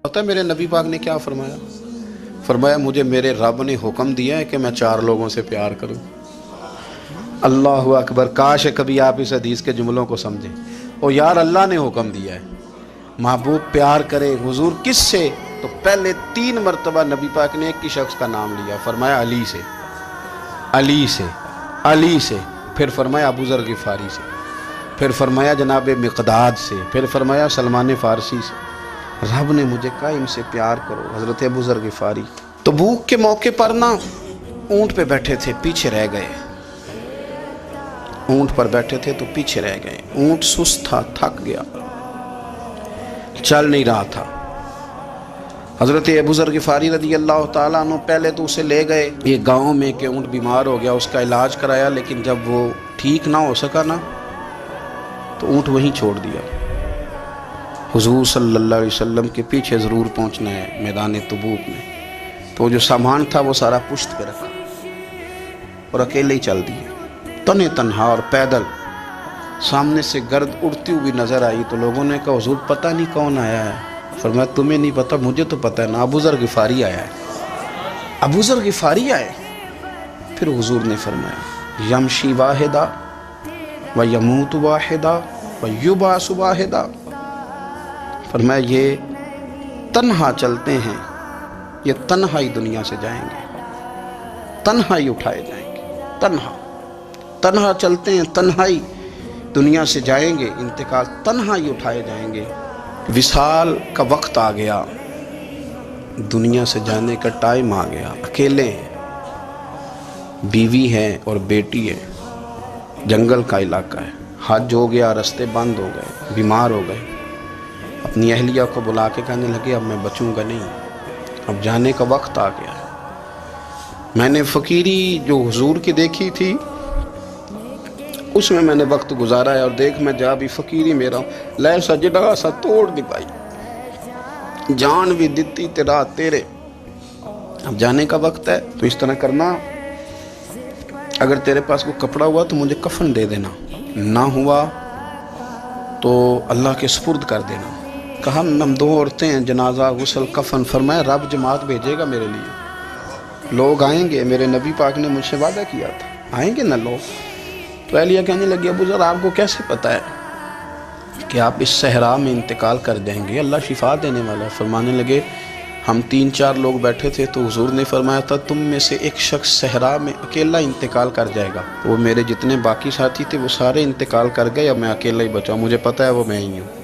پتہ ہے میرے نبی پاک نے کیا فرمایا؟ فرمایا مجھے میرے رب نے حکم دیا ہے کہ میں 4 لوگوں سے پیار کروں۔ اللہ اکبر، کاش کبھی آپ اس حدیث کے جملوں کو سمجھیں۔ او یار، اللہ نے حکم دیا ہے محبوب پیار کرے۔ حضور کس سے؟ تو پہلے 3 مرتبہ نبی پاک نے ایک ہی شخص کا نام لیا، فرمایا علی سے، علی سے، علی سے، پھر فرمایا ابو ذر غفاری سے، پھر فرمایا جناب مقداد سے، پھر فرمایا سلمان فارسی سے۔ رب نے مجھے کہا ان سے پیار کرو، حضرت ابو ذر غفاری۔ تبوک کے موقع پر نا اونٹ پہ بیٹھے تھے، پیچھے رہ گئے، اونٹ پر بیٹھے تھے تو پیچھے رہ گئے۔ اونٹ سست تھا، تھک گیا، چل نہیں رہا تھا۔ حضرت ابو ذر غفاری رضی اللہ تعالیٰ عنہ پہلے تو اسے لے گئے یہ گاؤں میں کہ اونٹ بیمار ہو گیا، اس کا علاج کرایا، لیکن جب وہ ٹھیک نہ ہو سکا نا تو اونٹ وہیں چھوڑ دیا۔ حضور صلی اللہ علیہ وسلم کے پیچھے ضرور پہنچنا ہے میدان تبوک میں، تو جو سامان تھا وہ سارا پشت پہ رکھا اور اکیلے ہی چل دیے، تنے تنہا اور پیدل۔ سامنے سے گرد اڑتی ہوئی نظر آئی تو لوگوں نے کہا حضور پتہ نہیں کون آیا ہے۔ فرمایا تمہیں نہیں پتہ، مجھے تو پتہ ہے نا، ابو ذر غفاری آیا ہے، ابو ذر غفاری آئے۔ پھر حضور نے فرمایا یمشی واحدہ و یموت واحدہ و یبعث واحدہ، فرمایا یہ تنہا چلتے ہیں، یہ تنہا ہی دنیا سے جائیں گے، تنہا ہی اٹھائے جائیں گے، تنہا تنہا چلتے ہیں، تنہا ہی دنیا سے جائیں گے، انتقال تنہا ہی اٹھائے جائیں گے۔ وصال کا وقت آ گیا، دنیا سے جانے کا ٹائم آ گیا، اکیلے ہیں، بیوی ہے اور بیٹی ہے، جنگل کا علاقہ ہے، حج ہو گیا، رستے بند ہو گئے، بیمار ہو گئے۔ اپنی اہلیہ کو بلا کے کہنے لگے اب میں بچوں گا نہیں، اب جانے کا وقت آ گیا۔ میں نے فقیری جو حضور کی دیکھی تھی اس میں نے وقت گزارا ہے، اور دیکھ میں جا بھی فقیری میرا ہوں، لے سجدہ سا توڑ نہیں پائی، جان بھی دیتی تیرا تیرے، اب جانے کا وقت ہے۔ تو اس طرح کرنا، اگر تیرے پاس کوئی کپڑا ہوا تو مجھے کفن دے دینا، نہ ہوا تو اللہ کے سپرد کر دینا۔ کہا ہم 2 عورتیں ہیں، جنازہ، غسل، کفن۔ فرمایا رب جماعت بھیجے گا میرے لیے، لوگ آئیں گے، میرے نبی پاک نے مجھ سے وعدہ کیا تھا آئیں گے نا لوگ۔ تو اہلیہ کہنے لگی ابو ذر آپ کو کیسے پتہ ہے کہ آپ اس صحرا میں انتقال کر جائیں گے، اللہ شفا دینے والا ہے۔ فرمانے لگے ہم 3-4 لوگ بیٹھے تھے تو حضور نے فرمایا تھا تم میں سے ایک شخص صحرا میں اکیلا انتقال کر جائے گا۔ وہ میرے جتنے باقی ساتھی تھے وہ سارے انتقال کر گئے، اب میں اکیلا ہی بچا، مجھے پتہ ہے وہ میں ہی ہوں۔